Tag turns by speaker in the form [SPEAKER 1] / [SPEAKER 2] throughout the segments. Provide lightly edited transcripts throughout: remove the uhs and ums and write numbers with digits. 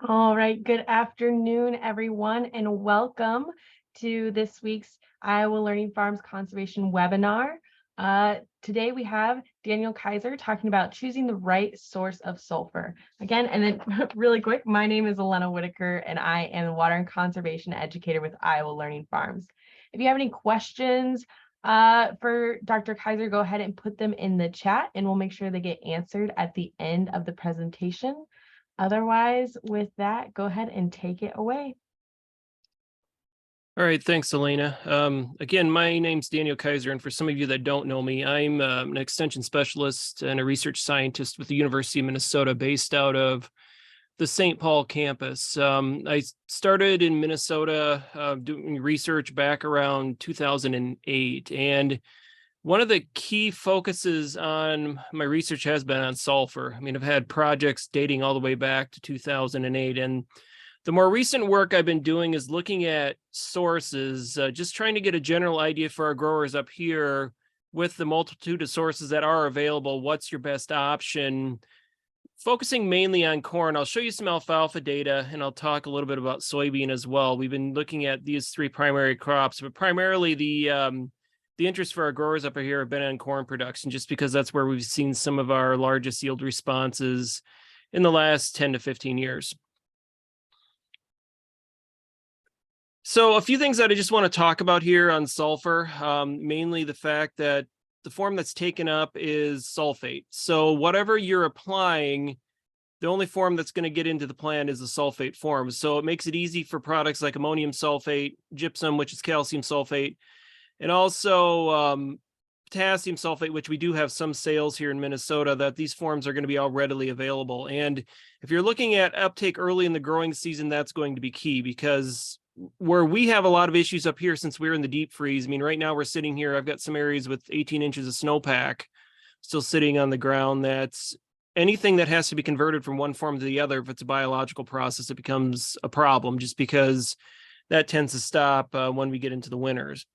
[SPEAKER 1] All right, good afternoon, everyone, and welcome to this week's Iowa Learning Farms Conservation webinar. Today we have Daniel Kaiser talking about choosing the right source of sulfur. Again, and then really quick, my name is Elena Whitaker, and I am the Water and Conservation Educator with Iowa Learning Farms. If you have any questions for Dr. Kaiser, go ahead and put them in the chat, and we'll make sure they get answered at the end of the presentation. Otherwise, with that, go ahead and take it away.
[SPEAKER 2] All right, thanks, Elena. Again, my name's Daniel Kaiser, and for some of you that don't know me, I'm an extension specialist and a research scientist with the University of Minnesota, based out of the St. Paul campus. I started in Minnesota doing research back around 2008, and one of the key focuses on my research has been on sulfur. I mean, I've had projects dating all the way back to 2008, and the more recent work I've been doing is looking at sources, just trying to get a general idea for our growers up here with the multitude of sources that are available. What's your best option? Focusing mainly on corn. I'll show you some alfalfa data, and I'll talk a little bit about soybean as well. We've been looking at these three primary crops, but primarily the interest for our growers up here have been on corn production, just because that's where we've seen some of our largest yield responses in the last 10 to 15 years. So a few things that I just want to talk about here on sulfur, mainly the fact that the form that's taken up is sulfate. So whatever you're applying, the only form that's going to get into the plant is the sulfate form. So it makes it easy for products like ammonium sulfate, gypsum, which is calcium sulfate, and also potassium sulfate, which we do have some sales here in Minnesota, that these forms are going to be all readily available. And if you're looking at uptake early in the growing season, that's going to be key, because where we have a lot of issues up here, since we're in the deep freeze, I mean, right now we're sitting here, I've got some areas with 18 inches of snowpack still sitting on the ground. That's anything that has to be converted from one form to the other. If it's a biological process, it becomes a problem, just because that tends to stop when we get into the winters.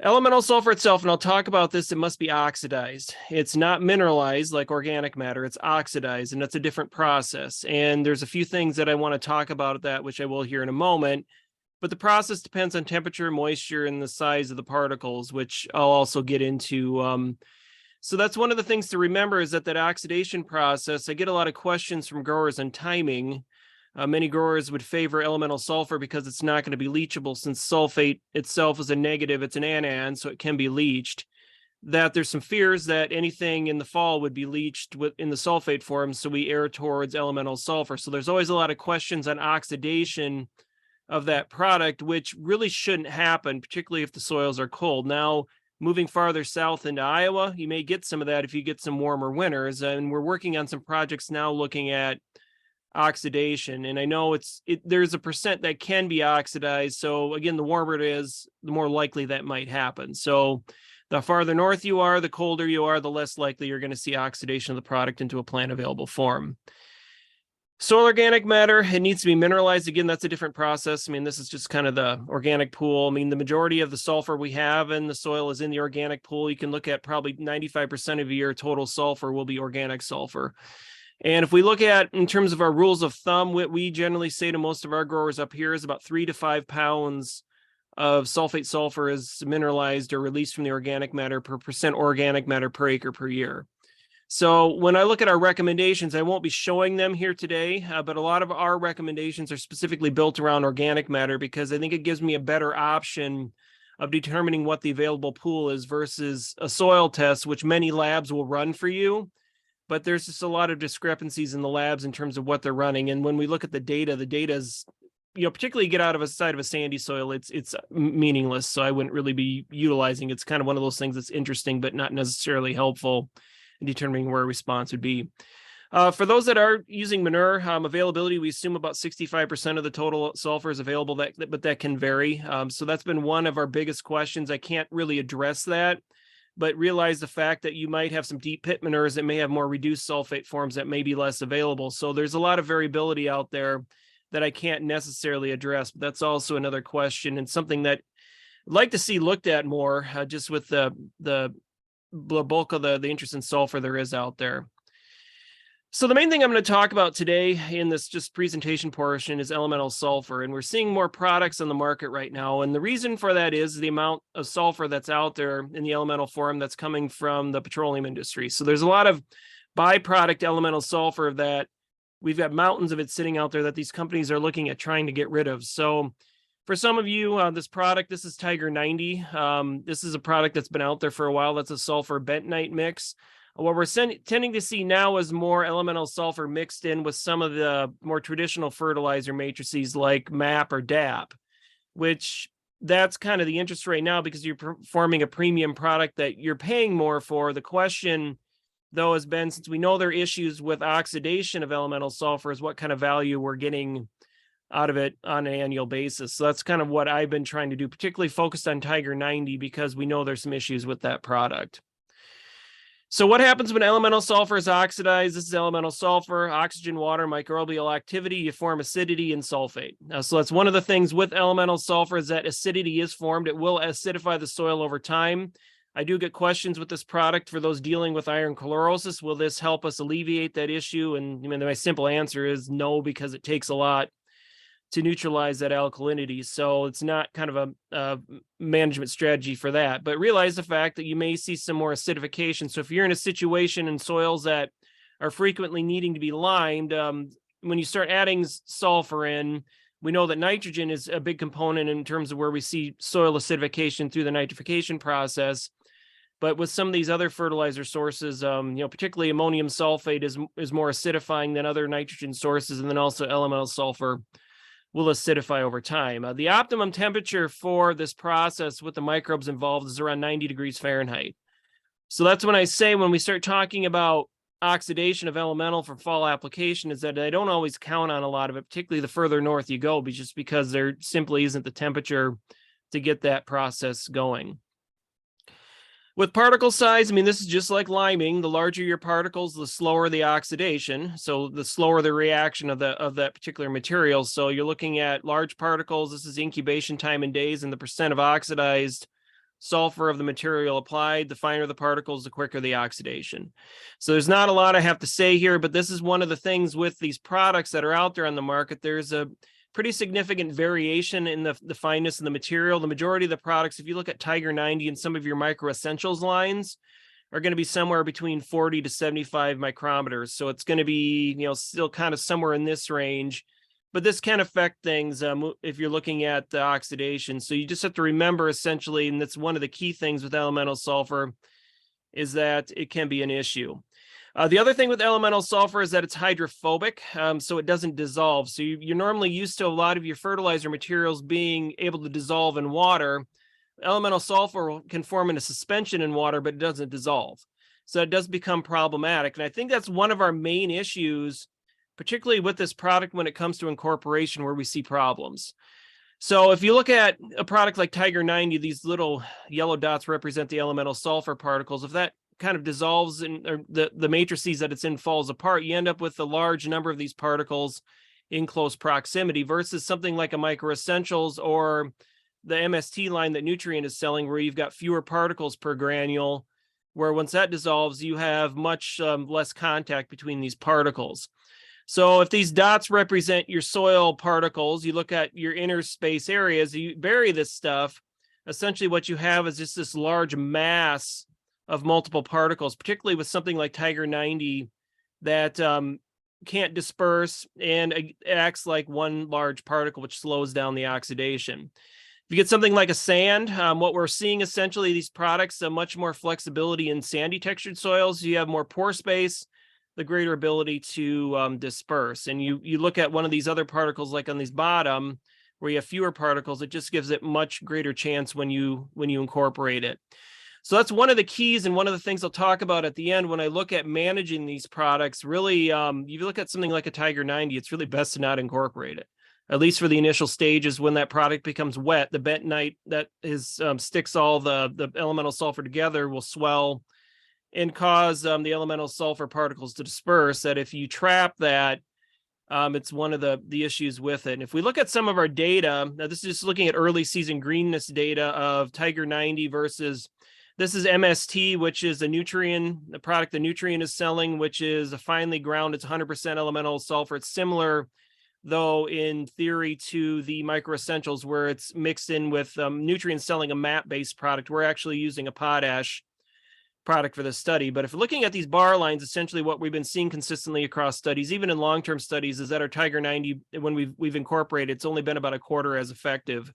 [SPEAKER 2] Elemental sulfur itself, and I'll talk about this, it must be oxidized. It's not mineralized like organic matter, it's oxidized, and that's a different process. And there's a few things that I want to talk about that, which I will here in a moment. But the process depends on temperature, moisture, and the size of the particles, which I'll also get into. So that's one of the things to remember, is that oxidation process, I get a lot of questions from growers on timing. Many growers would favor elemental sulfur because it's not going to be leachable, since sulfate itself is a negative, it's an anion, so it can be leached. That there's some fears that anything in the fall would be leached in the sulfate form, so we err towards elemental sulfur. So there's always a lot of questions on oxidation of that product, which really shouldn't happen, particularly if the soils are cold. Now, moving farther south into Iowa, you may get some of that if you get some warmer winters, and we're working on some projects now looking at oxidation, and I know there's a percent that can be oxidized. So again, the warmer it is, the more likely that might happen. So the farther north you are, the colder you are, the less likely you're going to see oxidation of the product into a plant available form. Soil organic matter, it needs to be mineralized. Again, that's a different process. I mean, this is just kind of the organic pool. I mean, the majority of the sulfur we have in the soil is in the organic pool. You can look at probably 95% of your total sulfur will be organic sulfur. And if we look at, in terms of our rules of thumb, what we generally say to most of our growers up here is about 3 to 5 pounds of sulfate sulfur is mineralized or released from the organic matter per percent organic matter per acre per year. So when I look at our recommendations, I won't be showing them here today, but a lot of our recommendations are specifically built around organic matter, because I think it gives me a better option of determining what the available pool is versus a soil test, which many labs will run for you. But there's just a lot of discrepancies in the labs in terms of what they're running. And when we look at the data is, particularly get out of a side of a sandy soil, it's meaningless. So I wouldn't really be utilizing. It's kind of one of those things that's interesting, but not necessarily helpful in determining where a response would be. For those that are using manure, availability, we assume about 65% of the total sulfur is available, but that can vary. So that's been one of our biggest questions. I can't really address that, but realize the fact that you might have some deep pit manures that may have more reduced sulfate forms that may be less available. So there's a lot of variability out there that I can't necessarily address, but that's also another question, and something that I'd like to see looked at more, just with the bulk of the interest in sulfur there is out there. So the main thing I'm going to talk about today in this just presentation portion is elemental sulfur, and we're seeing more products on the market right now. And the reason for that is the amount of sulfur that's out there in the elemental form that's coming from the petroleum industry. So there's a lot of byproduct elemental sulfur that we've got mountains of it sitting out there that these companies are looking at trying to get rid of. So for some of you, this is Tiger 90. This is a product that's been out there for a while. That's a sulfur bentonite mix. What we're tending to see now is more elemental sulfur mixed in with some of the more traditional fertilizer matrices like MAP or DAP, which that's kind of the interest right now because you're performing a premium product that you're paying more for. The question, though, has been, since we know there are issues with oxidation of elemental sulfur, is what kind of value we're getting out of it on an annual basis. So that's kind of what I've been trying to do, particularly focused on Tiger 90, because we know there's some issues with that product. So what happens when elemental sulfur is oxidized? This is elemental sulfur, oxygen, water, microbial activity. You form acidity and sulfate. So that's one of the things with elemental sulfur is that acidity is formed. It will acidify the soil over time. I do get questions with this product for those dealing with iron chlorosis. Will this help us alleviate that issue? And I mean, my simple answer is no, because it takes a lot to neutralize that alkalinity. So it's not kind of a management strategy for that, but realize the fact that you may see some more acidification. So if you're in a situation in soils that are frequently needing to be limed, when you start adding sulfur in, we know that nitrogen is a big component in terms of where we see soil acidification through the nitrification process. But with some of these other fertilizer sources, particularly ammonium sulfate is more acidifying than other nitrogen sources, and then also elemental sulfur will acidify over time. The optimum temperature for this process with the microbes involved is around 90 degrees Fahrenheit. So that's when I say, when we start talking about oxidation of elemental for fall application, is that I don't always count on a lot of it, particularly the further north you go, just because there simply isn't the temperature to get that process going. With particle size, I mean, this is just like liming. The larger your particles, the slower the oxidation. So the slower the reaction of that particular material. So you're looking at large particles. This is incubation time in days, and the percent of oxidized sulfur of the material applied. The finer the particles, the quicker the oxidation. So there's not a lot I have to say here, but this is one of the things with these products that are out there on the market. There's a pretty significant variation in the fineness of the material. The majority of the products, if you look at Tiger 90 and some of your micro essentials lines, are going to be somewhere between 40 to 75 micrometers. So it's going to be, still kind of somewhere in this range, but this can affect things if you're looking at the oxidation. So you just have to remember, essentially, and that's one of the key things with elemental sulfur, is that it can be an issue. The other thing with elemental sulfur is that it's hydrophobic, so it doesn't dissolve. So you're normally used to a lot of your fertilizer materials being able to dissolve in water. Elemental sulfur can form in a suspension in water, but it doesn't dissolve. So it does become problematic. And I think that's one of our main issues, particularly with this product when it comes to incorporation, where we see problems. So if you look at a product like Tiger 90, these little yellow dots represent the elemental sulfur particles. If that kind of dissolves in, or the matrices that it's in falls apart, you end up with a large number of these particles in close proximity, versus something like a micro essentials or the MST line that Nutrient is selling, where you've got fewer particles per granule, where once that dissolves, you have much less contact between these particles. So if these dots represent your soil particles, you look at your inner space areas, you bury this stuff, essentially what you have is just this large mass of multiple particles, particularly with something like Tiger 90 that can't disperse, and it acts like one large particle, which slows down the oxidation. If you get something like a sand, what we're seeing essentially, these products have much more flexibility in sandy textured soils. You have more pore space, the greater ability to disperse. And you look at one of these other particles, like on these bottom, where you have fewer particles, it just gives it much greater chance when you incorporate it. So that's one of the keys, and one of the things I'll talk about at the end when I look at managing these products. Really, you look at something like a Tiger 90, it's really best to not incorporate it, at least for the initial stages. When that product becomes wet, the bentonite that sticks all the elemental sulfur together will swell and cause the elemental sulfur particles to disperse. That if you trap that, it's one of the issues with it. And if we look at some of our data, now this is just looking at early season greenness data of Tiger 90 versus This is MST, which is a Nutrien, the product the Nutrien is selling, which is a finely ground. It's 100% elemental sulfur. It's similar, though, in theory to the Micro Essentials, where it's mixed in with Nutrien selling a MAP-based product. We're actually using a potash product for this study. But if we're looking at these bar lines, essentially what we've been seeing consistently across studies, even in long-term studies, is that our Tiger 90, when we've incorporated, it's only been about a quarter as effective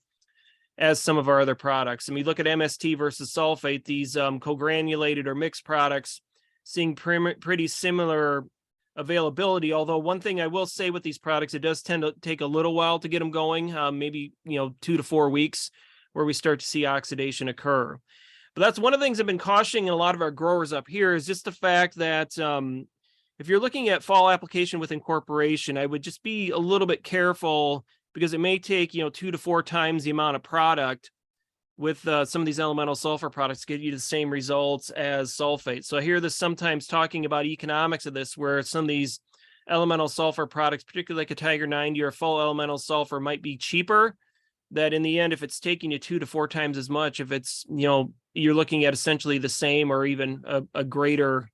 [SPEAKER 2] as some of our other products. And we look at MST versus sulfate, these co-granulated or mixed products, seeing pretty similar availability. Although one thing I will say with these products, it does tend to take a little while to get them going, maybe 2 to 4 weeks, where we start to see oxidation occur. But that's one of the things I've been cautioning a lot of our growers up here, is just the fact that if you're looking at fall application with incorporation, I would just be a little bit careful, because it may take 2 to 4 times the amount of product with some of these elemental sulfur products to get you the same results as sulfate. So I hear this sometimes talking about economics of this, where some of these elemental sulfur products, particularly like a Tiger 90 or full elemental sulfur, might be cheaper. That in the end, if it's taking you 2 to 4 times as much, if it's, you're looking at essentially the same or even a greater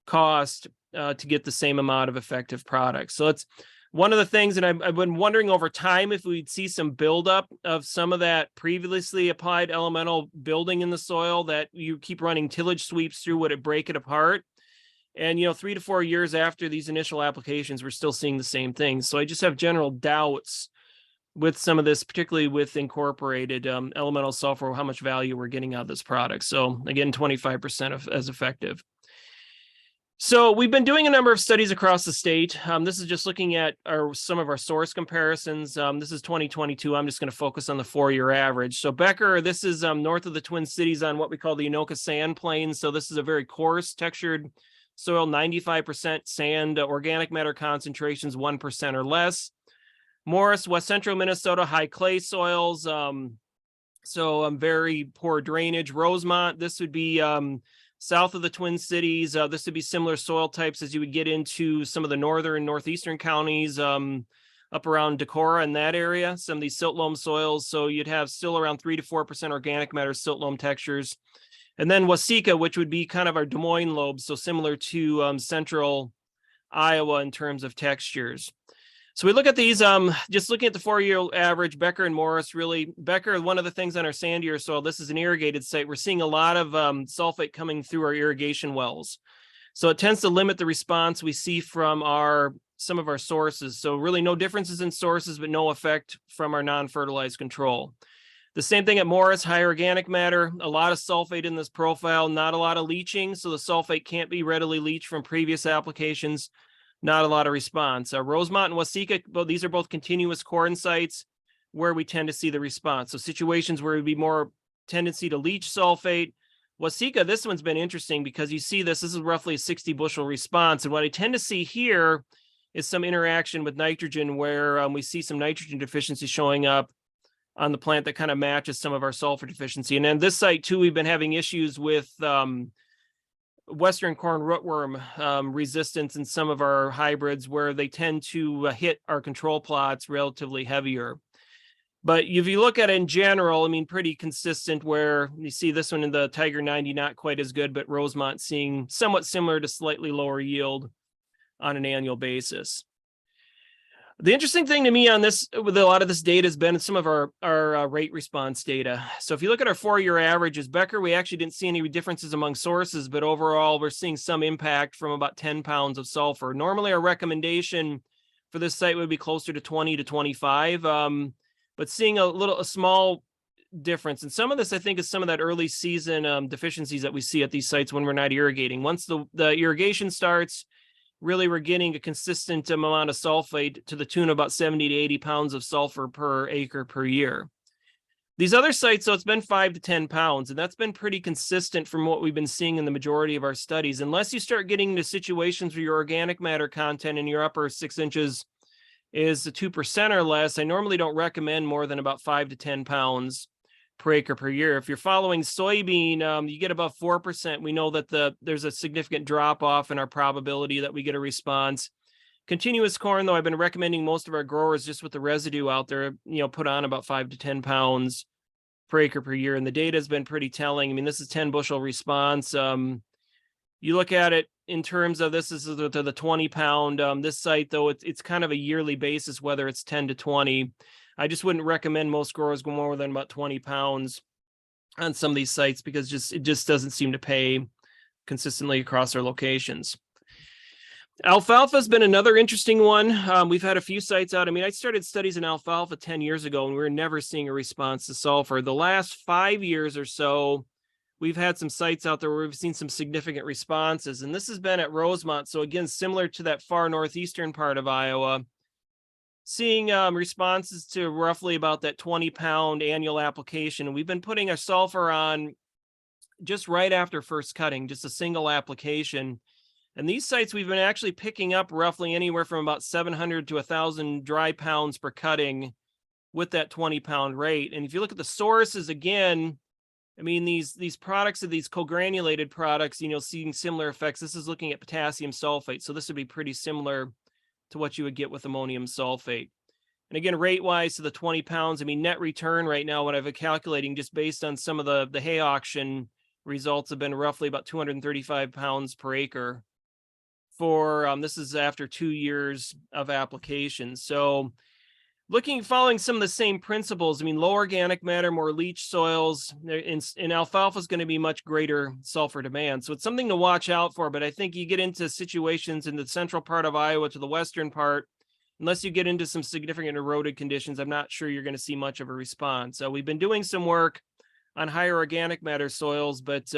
[SPEAKER 2] cost to get the same amount of effective products. So it's one of the things, and I've been wondering over time if we'd see some buildup of some of that previously applied elemental building in the soil, that you keep running tillage sweeps through, would it break it apart? And 3 to 4 years after these initial applications, we're still seeing the same things. So I just have general doubts with some of this, particularly with incorporated elemental sulfur, how much value we're getting out of this product. So again, 25% as effective. So we've been doing a number of studies across the state. This is just looking at some of our source comparisons. This is 2022. I'm just going to focus on the 4-year average. So Becker, this is north of the Twin Cities on what we call the Anoka Sand Plains. So this is a very coarse textured soil, 95% sand, organic matter concentrations 1% or less. Morris, West Central Minnesota, high clay soils. So very poor drainage. Rosemont, this would be south of the Twin Cities. This would be similar soil types as you would get into some of the northern and northeastern counties, up around Decorah in that area, some of these silt loam soils. So you'd have still around 3 to 4% organic matter silt loam textures. And then Waseca, which would be kind of our Des Moines lobe, so similar to central Iowa in terms of textures. So we look at these, just looking at the 4-year average, Becker and Morris, really. Becker, one of the things on our sandier soil, this is an irrigated site. We're seeing a lot of sulfate coming through our irrigation wells. So it tends to limit the response we see from some of our sources. So really no differences in sources, but no effect from our non-fertilized control. The same thing at Morris, high organic matter, a lot of sulfate in this profile, not a lot of leaching. So the sulfate can't be readily leached from previous applications. Not a lot of response. Rosemont and Waseca, these are both continuous corn sites where we tend to see the response. So situations where it would be more tendency to leach sulfate. Waseca, this one's been interesting because you see this is roughly a 60 bushel response. And what I tend to see here is some interaction with nitrogen, where we see some nitrogen deficiency showing up on the plant that kind of matches some of our sulfur deficiency. And then this site too, we've been having issues with Western corn rootworm resistance in some of our hybrids, where they tend to hit our control plots relatively heavier. But if you look at it in general, I mean, pretty consistent, where you see this one in the Tiger 90, not quite as good, but Rosemont seeing somewhat similar to slightly lower yield on an annual basis. The interesting thing to me on this, with a lot of this data, has been some of our rate response data. So if you look at our 4-year averages, Becker, we actually didn't see any differences among sources, but overall we're seeing some impact from about 10 pounds of sulfur. Normally our recommendation for this site would be closer to 20 to 25, but seeing a small difference. And some of this, I think, is some of that early season deficiencies that we see at these sites when we're not irrigating. Once the irrigation starts, really we're getting a consistent amount of sulfate to the tune of about 70 to 80 pounds of sulfur per acre per year. These other sites, so it's been 5 to 10 pounds, and that's been pretty consistent from what we've been seeing in the majority of our studies. Unless you start getting into situations where your organic matter content in your upper 6 inches is 2% or less, I normally don't recommend more than about 5 to 10 pounds per acre per year. If you're following soybean, you get about 4%. We know that there's a significant drop off in our probability that we get a response. Continuous corn, though, I've been recommending most of our growers just with the residue out there, put on about 5 to 10 pounds per acre per year. And the data has been pretty telling. I mean, this is 10 bushel response. You look at it in terms of this is the 20 pound. This site, though, it's kind of a yearly basis, whether it's 10 to 20. I just wouldn't recommend most growers go more than about 20 pounds on some of these sites because it just doesn't seem to pay consistently across our locations. Alfalfa has been another interesting one. We've had a few sites out. I mean, I started studies in alfalfa 10 years ago, and we were never seeing a response to sulfur. The last 5 years or so, we've had some sites out there where we've seen some significant responses, and this has been at Rosemont. So again, similar to that far northeastern part of Iowa, seeing responses to roughly about that 20-pound annual application. And we've been putting our sulfur on just right after first cutting, just a single application. And these sites, we've been actually picking up roughly anywhere from about 700 to 1,000 dry pounds per cutting with that 20-pound rate. And if you look at the sources, again, I mean, these products are these co-granulated products, seeing similar effects. This is looking at potassium sulfate. So this would be pretty similar to what you would get with ammonium sulfate. And again, rate-wise to the 20 pounds, I mean, net return right now, what I've been calculating just based on some of the hay auction results have been roughly about 235 pounds per acre for, this is after 2 years of application. So following some of the same principles, I mean, low organic matter, more leach soils, in alfalfa is going to be much greater sulfur demand. So it's something to watch out for, but I think you get into situations in the central part of Iowa to the western part, unless you get into some significant eroded conditions, I'm not sure you're going to see much of a response. So we've been doing some work on higher organic matter soils, but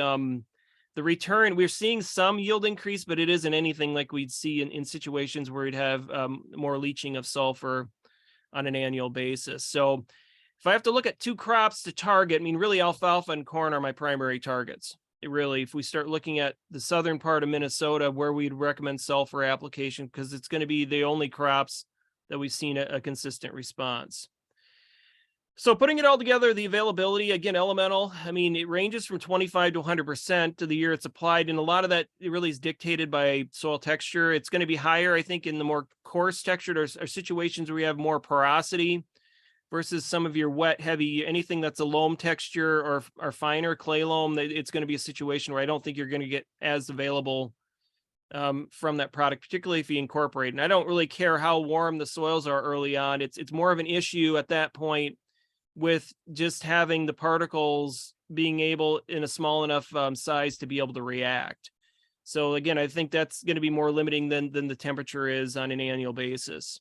[SPEAKER 2] the return, we're seeing some yield increase, but it isn't anything like we'd see in situations where we'd have more leaching of sulfur on an annual basis. So if I have to look at 2 crops to target, I mean, really alfalfa and corn are my primary targets. If we start looking at the southern part of Minnesota, where we'd recommend sulfur application, because it's going to be the only crops that we've seen a consistent response. So putting it all together, the availability, again, elemental, I mean, it ranges from 25 to 100% to the year it's applied. And a lot of that, it really is dictated by soil texture. It's going to be higher, I think, in the more coarse textured or situations where we have more porosity versus some of your wet, heavy, anything that's a loam texture or finer clay loam. It's going to be a situation where I don't think you're going to get as available from that product, particularly if you incorporate. And I don't really care how warm the soils are early on. It's more of an issue at that point with just having the particles being able in a small enough size to be able to react. So again, I think that's going to be more limiting than the temperature is on an annual basis.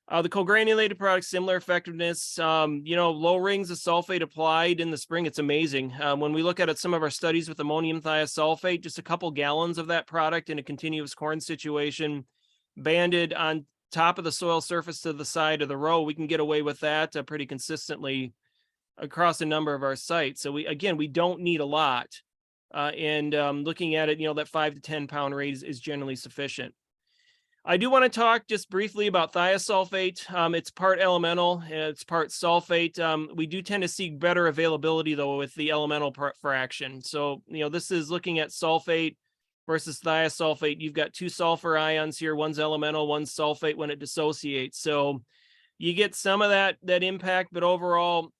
[SPEAKER 2] The co-granulated products, similar effectiveness, low rings of sulfate applied in the spring. It's amazing. When we look at some of our studies with ammonium thiosulfate, just a couple gallons of that product in a continuous corn situation, banded on top of the soil surface to the side of the row, we can get away with that pretty consistently across a number of our sites. So we don't need a lot. Looking at it, that 5 to 10 pound rate is generally sufficient. I do want to talk just briefly about thiosulfate. It's part elemental, it's part sulfate. We do tend to see better availability though with the elemental fraction. So, this is looking at sulfate versus thiosulfate. You've got 2 sulfur ions here. One's elemental, one's sulfate when it dissociates. So you get some of that impact, but overall,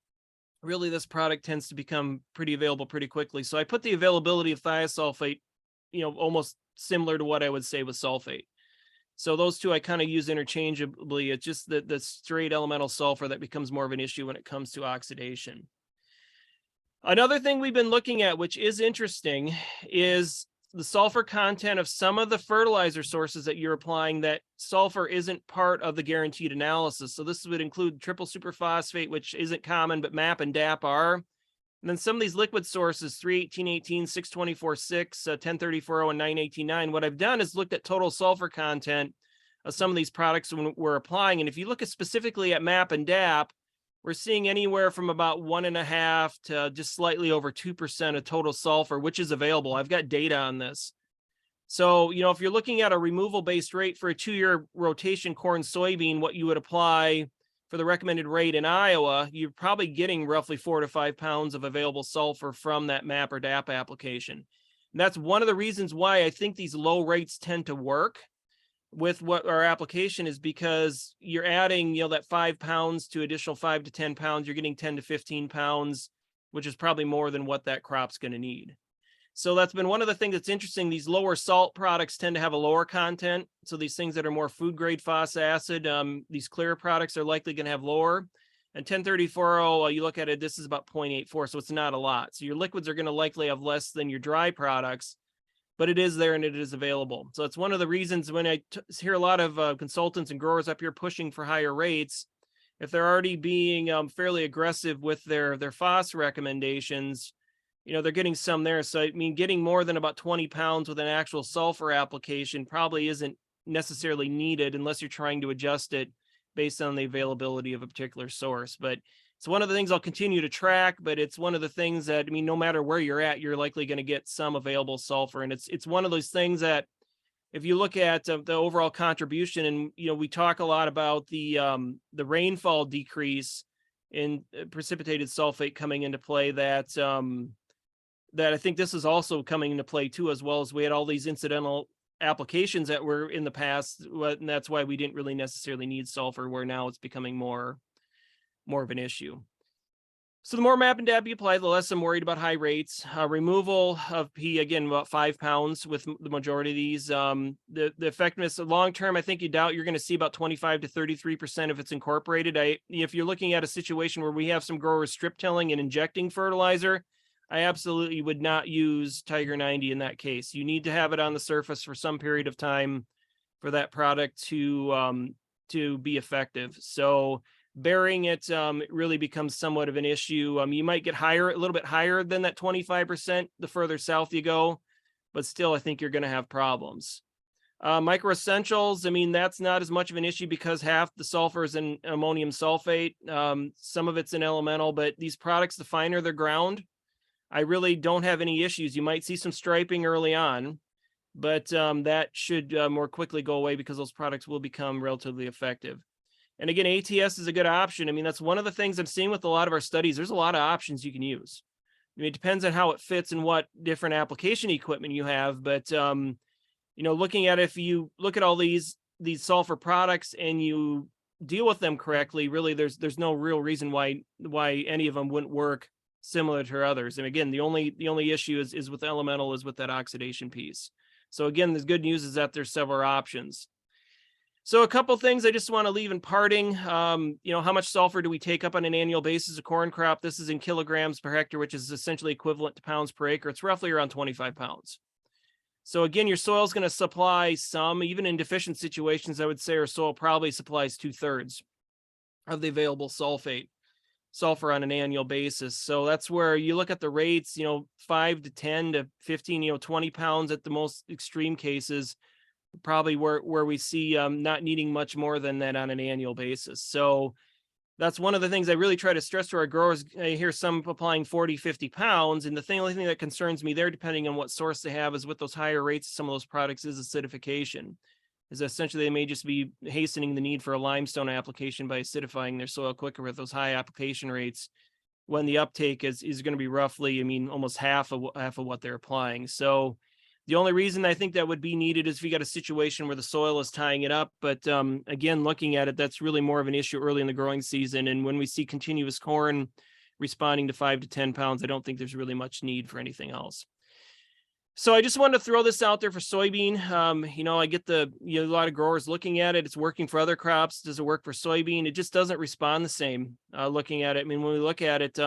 [SPEAKER 2] really this product tends to become pretty available pretty quickly. So I put the availability of thiosulfate, almost similar to what I would say with sulfate. So those two I kind of use interchangeably. It's just the straight elemental sulfur that becomes more of an issue when it comes to oxidation. Another thing we've been looking at, which is interesting, is the sulfur content of some of the fertilizer sources that you're applying, that sulfur isn't part of the guaranteed analysis. So this would include triple superphosphate, which isn't common, but MAP and DAP are. And then some of these liquid sources, 31818, 624.6, 1034.0, and 918.9. What I've done is looked at total sulfur content of some of these products when we're applying. And if you look specifically at MAP and DAP, we're seeing anywhere from about 1.5 to just slightly over 2% of total sulfur, which is available. I've got data on this. So, if you're looking at a removal-based rate for a 2-year rotation corn soybean, what you would apply for the recommended rate in Iowa, you're probably getting roughly 4 to 5 pounds of available sulfur from that MAP or DAP application. And that's one of the reasons why I think these low rates tend to work with what our application is, because you're adding, that 5 pounds to additional 5 to 10 pounds, you're getting 10 to 15 pounds which is probably more than what that crop's going to need. So that's been one of the things that's interesting. These lower salt products tend to have a lower content. So these things that are more food grade phos acid, these clear products are likely going to have lower. And 1034, you look at it, this is about 0.84, so it's not a lot. So your liquids are going to likely have less than your dry products, but it is there and it is available. So it's one of the reasons when I hear a lot of consultants and growers up here pushing for higher rates, if they're already being fairly aggressive with their phos recommendations, they're getting some there. So, I mean, getting more than about 20 pounds with an actual sulfur application probably isn't necessarily needed unless you're trying to adjust it based on the availability of a particular source. But it's one of the things I'll continue to track, but it's one of the things that, I mean, no matter where you're at, you're likely going to get some available sulfur. And it's one of those things that if you look at the overall contribution, and, we talk a lot about the rainfall decrease in precipitated sulfate coming into play, that I think this is also coming into play too, as well as we had all these incidental applications that were in the past, and that's why we didn't really necessarily need sulfur, where now it's becoming more of an issue. So the more MAP and DAP you apply, the less I'm worried about high rates. Removal of P, again, about 5 pounds with the majority of these. The effectiveness long term, I think you're going to see about 25 to 33% if it's incorporated. If you're looking at a situation where we have some growers strip tilling and injecting fertilizer, I absolutely would not use Tiger 90 in that case. You need to have it on the surface for some period of time for that product to be effective. So burying it really becomes somewhat of an issue. You might get a little bit higher than that 25% the further south you go, but still, I think you're going to have problems. Micro essentials, I mean, that's not as much of an issue because half the sulfur is in ammonium sulfate. Some of it's in elemental, but these products, the finer they're ground, I really don't have any issues. You might see some striping early on, but that should more quickly go away because those products will become relatively effective. And again, ATS is a good option. I mean, that's one of the things I'm seeing with a lot of our studies. There's a lot of options you can use. I mean, it depends on how it fits and what different application equipment you have. But, looking at if you look at all these sulfur products and you deal with them correctly, really, there's no real reason why any of them wouldn't work similar to others. And again, the only issue is with elemental, is with that oxidation piece. So again, the good news is that there's several options. So a couple things I just want to leave in parting. How much sulfur do we take up on an annual basis of corn crop? This is in kilograms per hectare, which is essentially equivalent to pounds per acre. It's roughly around 25 pounds. So again, your soil is going to supply some, even in deficient situations, I would say our soil probably supplies 2/3 of the available sulfur on an annual basis. So that's where you look at the rates, 5 to 10 to 15, 20 pounds at the most extreme cases, probably where we see not needing much more than that on an annual basis. So that's one of the things I really try to stress to our growers. I hear some applying 40, 50 pounds. And the only thing that concerns me there, depending on what source they have, is with those higher rates, some of those products is acidification. Is essentially they may just be hastening the need for a limestone application by acidifying their soil quicker with those high application rates, when the uptake is going to be roughly, almost half of what they're applying. So the only reason I think that would be needed is if you got a situation where the soil is tying it up. But again, looking at it, that's really more of an issue early in the growing season. And when we see continuous corn responding to 5 to 10 pounds, I don't think there's really much need for anything else. So I just wanted to throw this out there for soybean. I get a lot of growers looking at it. It's working for other crops. Does it work for soybean? It just doesn't respond the same looking at it. I mean, when we look at it,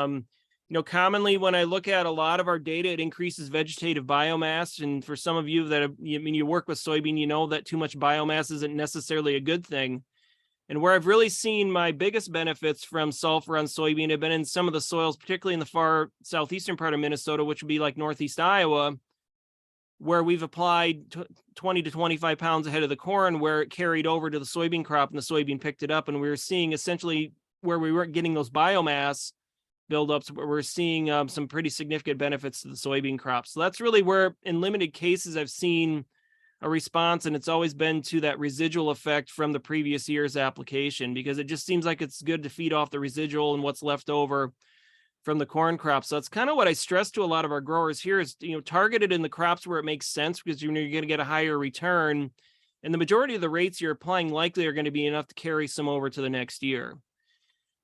[SPEAKER 2] commonly when I look at a lot of our data, it increases vegetative biomass. And for some of you that, you work with soybean, you know that too much biomass isn't necessarily a good thing. And where I've really seen my biggest benefits from sulfur on soybean have been in some of the soils, particularly in the far southeastern part of Minnesota, which would be like northeast Iowa, where we've applied 20 to 25 pounds ahead of the corn, where it carried over to the soybean crop and the soybean picked it up. And we were seeing essentially where we weren't getting those biomass buildups, where we're seeing some pretty significant benefits to the soybean crop. So that's really where, in limited cases, I've seen a response, and it's always been to that residual effect from the previous year's application, because it just seems like it's good to feed off the residual and what's left over from the corn crop. So that's kind of what I stress to a lot of our growers here is, target it in the crops where it makes sense, because you're going to get a higher return. And the majority of the rates you're applying likely are going to be enough to carry some over to the next year.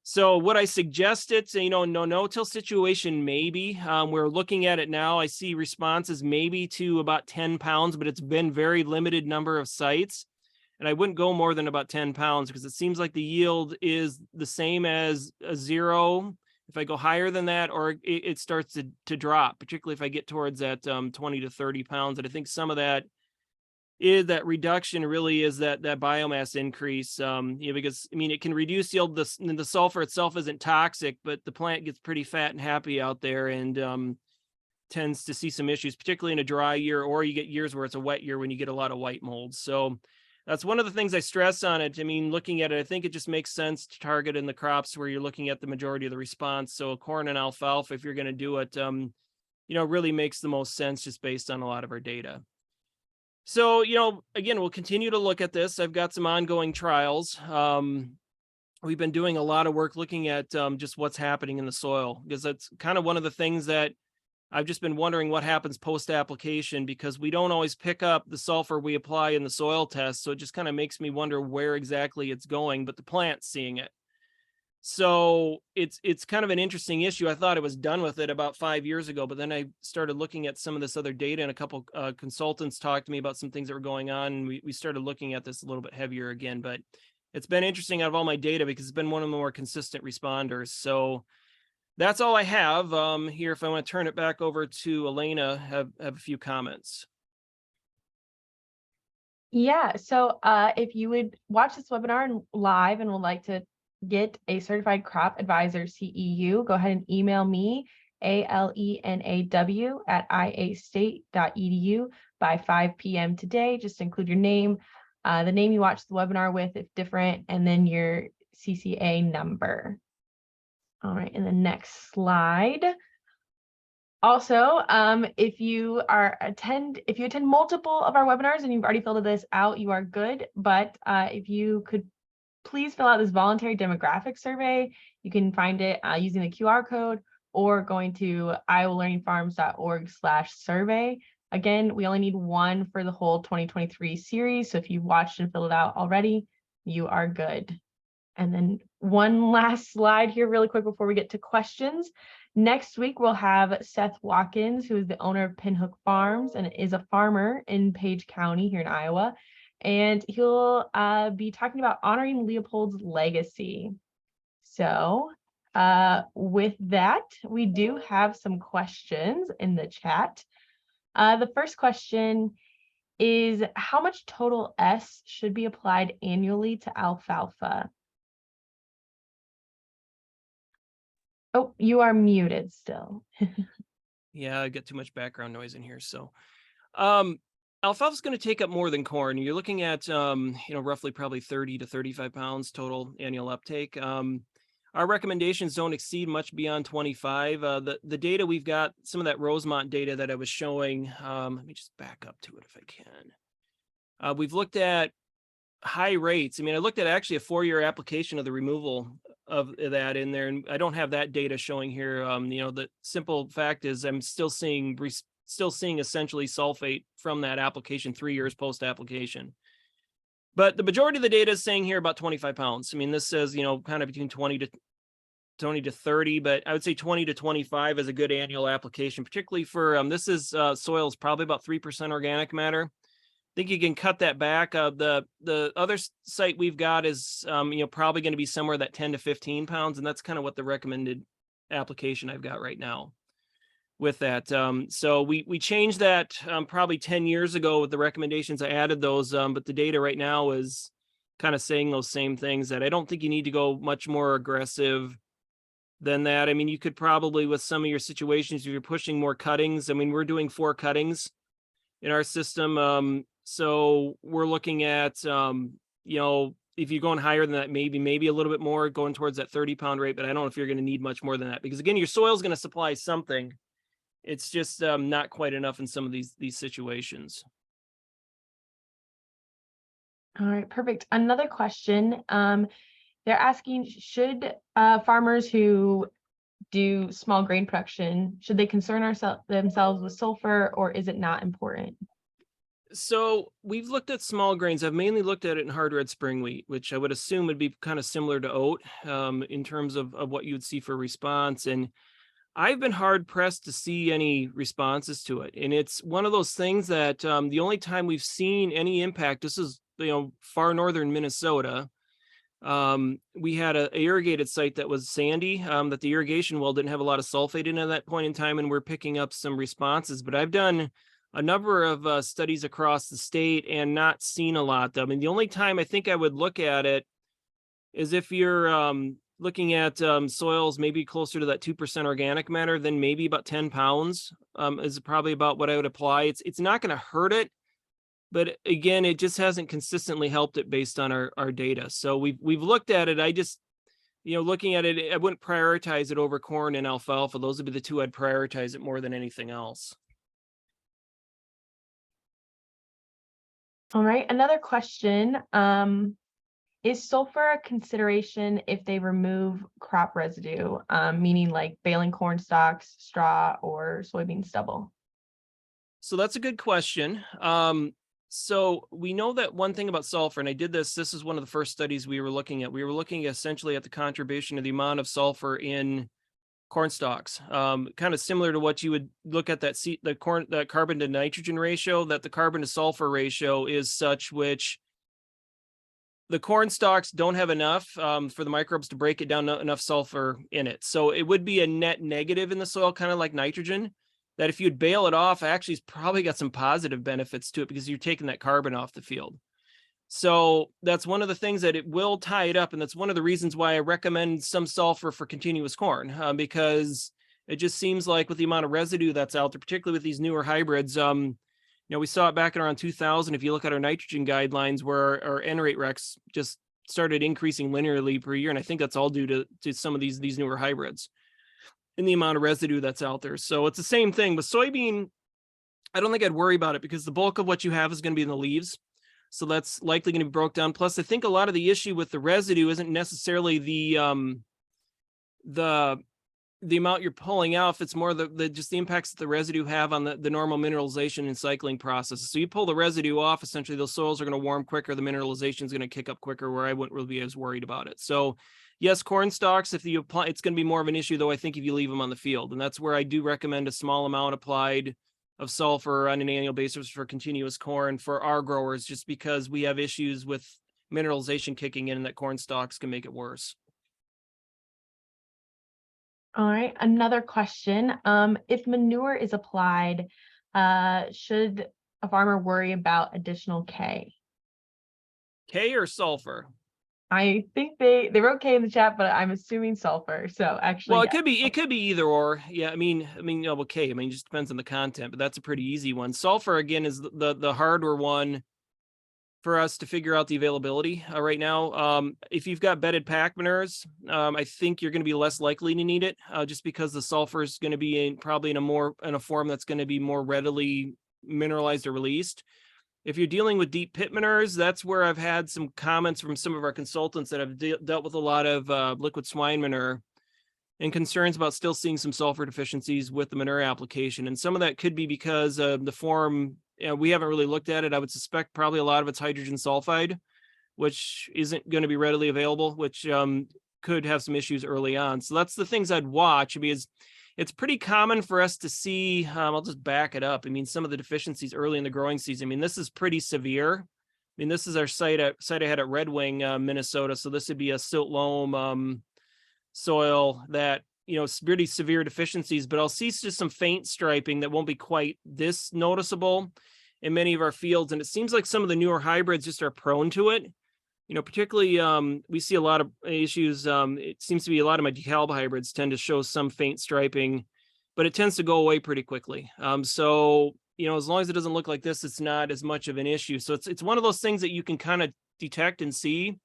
[SPEAKER 2] So would I suggest it? No-till situation, maybe. We're looking at it now. I see responses maybe to about 10 pounds, but it's been very limited number of sites. And I wouldn't go more than about 10 pounds because it seems like the yield is the same as a 0. If I go higher than that, or it starts to drop, particularly if I get towards that 20 to 30 pounds. And I think some of that is that reduction really is that biomass increase, because I mean, it can reduce yield. The sulfur itself isn't toxic, but the plant gets pretty fat and happy out there and tends to see some issues, particularly in a dry year, or you get years where it's a wet year when you get a lot of white mold. So that's one of the things I stress on it. I mean, looking at it, I think it just makes sense to target in the crops where you're looking at the majority of the response. So corn and alfalfa, if you're going to do it, really makes the most sense just based on a lot of our data. So, again, we'll continue to look at this. I've got some ongoing trials. We've been doing a lot of work looking at just what's happening in the soil, because that's kind of one of the things that I've just been wondering what happens post-application, because we don't always pick up the sulfur we apply in the soil test. So it just kind of makes me wonder where exactly it's going, but the plant's seeing it. So it's kind of an interesting issue. I thought it was done with it about 5 years ago, but then I started looking at some of this other data, and a couple consultants talked to me about some things that were going on, and we started looking at this a little bit heavier again. But it's been interesting out of all my data because it's been one of the more consistent responders. So that's all I have here. If I want to turn it back over to Elena, have a few comments.
[SPEAKER 1] Yeah, so if you would watch this webinar live and would like to get a certified crop advisor CEU, go ahead and email me alenaw@iastate.edu by 5 p.m. today. Just include your name, the name you watched the webinar with if different, and then your CCA number. All right, in the next slide. Also, if you attend multiple of our webinars and you've already filled this out, you are good. But if you could please fill out this voluntary demographic survey. You can find it using the QR code or going to iowalearningfarms.org/survey. Again, we only need one for the whole 2023 series. So if you've watched and filled it out already, you are good. And then one last slide here really quick before we get to questions. Next week, we'll have Seth Watkins, who is the owner of Pinhook Farms and is a farmer in Page County here in Iowa. And he'll be talking about honoring Leopold's legacy. So with that, we do have some questions in the chat. The first question is, how much total S should be applied annually to alfalfa? Oh, you are muted still.
[SPEAKER 2] Yeah, I get too much background noise in here. So alfalfa is going to take up more than corn. You're looking at, roughly probably 30 to 35 pounds total annual uptake. Our recommendations don't exceed much beyond 25. The data we've got, some of that Rosemont data that I was showing, let me just back up to it if I can. We've looked at high rates. I mean, I looked at actually a 4-year application of the removal of that in there, and I don't have that data showing here. The simple fact is I'm still seeing essentially sulfate from that application 3 years post application. But the majority of the data is saying here about 25 pounds. I mean, this says, kind of between 20 to 30, but I would say 20 to 25 is a good annual application, particularly for, this is soils probably about 3% organic matter. I think you can cut that back. The other site we've got is, probably going to be somewhere that 10 to 15 pounds. And that's kind of what the recommended application I've got right now with that. So we changed that probably 10 years ago with the recommendations. I added those, but the data right now is kind of saying those same things, that I don't think you need to go much more aggressive than that. I mean, you could probably, with some of your situations, if you're pushing more cuttings, I mean, we're doing 4 cuttings in our system. So we're looking at, if you're going higher than that, maybe a little bit more, going towards that 30-pound rate, but I don't know if you're going to need much more than that, because again, your soil is going to supply something. It's just not quite enough in some of these situations.
[SPEAKER 1] All right, perfect. Another question. They're asking, should farmers who do small grain production, should they concern themselves with sulfur, or is it not important?
[SPEAKER 2] So we've looked at small grains. I've mainly looked at it in hard red spring wheat, which I would assume would be kind of similar to oat in terms of what you would see for response. And I've been hard pressed to see any responses to it. And it's one of those things that the only time we've seen any impact, this is, far northern Minnesota. We had a irrigated site that was sandy, that the irrigation well didn't have a lot of sulfate in at that point in time, and we're picking up some responses. But I've done a number of studies across the state and not seen a lot. I mean, the only time I think I would look at it is if you're looking at soils maybe closer to that 2% organic matter, then maybe about 10 pounds is probably about what I would apply. It's not going to hurt it, but again, it just hasn't consistently helped it based on our data. So we've looked at it. I just, looking at it, I wouldn't prioritize it over corn and alfalfa. Those would be the two I'd prioritize it more than anything else.
[SPEAKER 1] All right, another question. Is sulfur a consideration if they remove crop residue, meaning like baling corn stalks, straw, or soybean stubble?
[SPEAKER 2] So that's a good question. So we know that one thing about sulfur, and I did this is one of the first studies we were looking at. We were looking essentially at the contribution of the amount of sulfur in corn stalks, kind of similar to what you would look at that carbon to nitrogen ratio, that the carbon to sulfur ratio is such which the corn stalks don't have enough for the microbes to break it down, enough sulfur in it. So it would be a net negative in the soil, kind of like nitrogen, that if you'd bale it off, actually it's probably got some positive benefits to it because you're taking that carbon off the field. So that's one of the things that it will tie it up. And that's one of the reasons why I recommend some sulfur for continuous corn, because it just seems like with the amount of residue that's out there, particularly with these newer hybrids, we saw it back in around 2000. If you look at our nitrogen guidelines, where our N rate recs just started increasing linearly per year. And I think that's all due to some of these newer hybrids and the amount of residue that's out there. So it's the same thing with soybean. I don't think I'd worry about it because the bulk of what you have is going to be in the leaves. So that's likely going to be broke down. Plus, I think a lot of the issue with the residue isn't necessarily the amount you're pulling out. It's more just the impacts that the residue have on the normal mineralization and cycling process. So you pull the residue off, essentially those soils are going to warm quicker. The mineralization is going to kick up quicker, where I wouldn't really be as worried about it. So yes, corn stalks, if you apply, it's going to be more of an issue though, I think, if you leave them on the field. And that's where I do recommend a small amount applied of sulfur on an annual basis for continuous corn for our growers, just because we have issues with mineralization kicking in and that corn stalks can make it worse.
[SPEAKER 1] All right, another question. If manure is applied, should a farmer worry about additional K?
[SPEAKER 2] K or sulfur?
[SPEAKER 1] I think they wrote K in the chat, but I'm assuming sulfur. So actually,
[SPEAKER 2] well, it could be either or. Yeah, I mean, okay. I mean, it just depends on the content, but that's a pretty easy one. Sulfur again is the harder one for us to figure out the availability right now. If you've got bedded pack manures, I think you're going to be less likely to need it, just because the sulfur is going to be probably in a form that's going to be more readily mineralized or released. If you're dealing with deep pit manures, that's where I've had some comments from some of our consultants that have dealt with a lot of liquid swine manure and concerns about still seeing some sulfur deficiencies with the manure application. And some of that could be because the form, we haven't really looked at it. I would suspect probably a lot of it's hydrogen sulfide, which isn't going to be readily available, which could have some issues early on. So that's the things I'd watch, because it's pretty common for us to see, I'll just back it up. I mean, some of the deficiencies early in the growing season, I mean, this is pretty severe. I mean, this is our site I had at Red Wing, Minnesota. So this would be a silt loam soil that, pretty severe deficiencies, but I'll see just some faint striping that won't be quite this noticeable in many of our fields. And it seems like some of the newer hybrids just are prone to it. Particularly, we see a lot of issues. It seems to be a lot of my DeKalb hybrids tend to show some faint striping, but it tends to go away pretty quickly. So, as long as it doesn't look like this, it's not as much of an issue. So it's one of those things that you can kind of detect and see.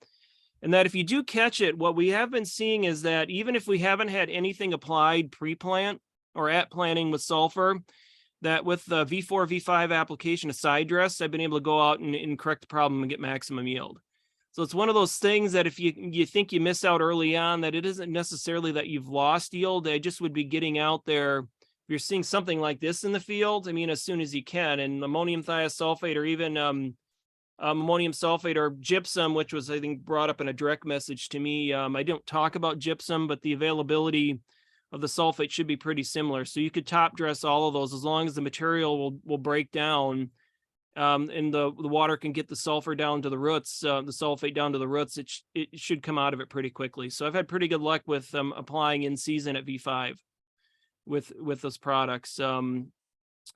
[SPEAKER 2] And that if you do catch it, what we have been seeing is that even if we haven't had anything applied pre-plant or at planting with sulfur, that with the V4, V5 application of side dress, I've been able to go out and correct the problem and get maximum yield. So it's one of those things that if you think you miss out early on, that it isn't necessarily that you've lost yield. I just would be getting out there you're seeing something like this in the field, I mean, as soon as you can. And ammonium thiosulfate, or even ammonium sulfate or gypsum, which was, I think, brought up in a direct message to me. I don't talk about gypsum, but the availability of the sulfate should be pretty similar. So you could top dress all of those as long as the material will break down, and the water can get the sulfur down to the roots, the sulfate down to the roots. It should come out of it pretty quickly. So I've had pretty good luck with applying in season at V5 with those products.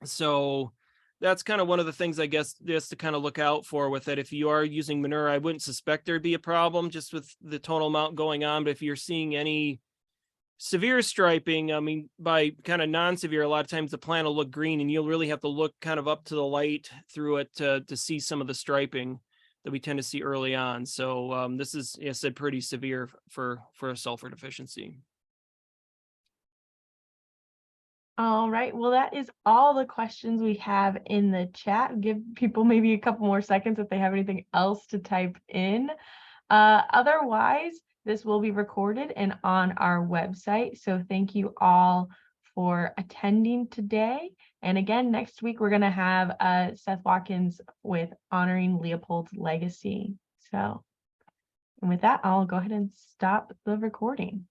[SPEAKER 2] So that's kind of one of the things, I guess, just to kind of look out for with it. If you are using manure, I wouldn't suspect there'd be a problem just with the total amount going on. But if you're seeing any severe striping, I mean, by kind of non-severe, a lot of times the plant will look green, and you'll really have to look kind of up to the light through it to see some of the striping that we tend to see early on. So this is, as I said, pretty severe for a sulfur deficiency.
[SPEAKER 1] All right, well, that is all the questions we have in the chat. Give people maybe a couple more seconds if they have anything else to type in. Otherwise, this will be recorded and on our website. So thank you all for attending today. And again, next week, we're going to have Seth Watkins with Honoring Leopold's Legacy. So, and with that, I'll go ahead and stop the recording.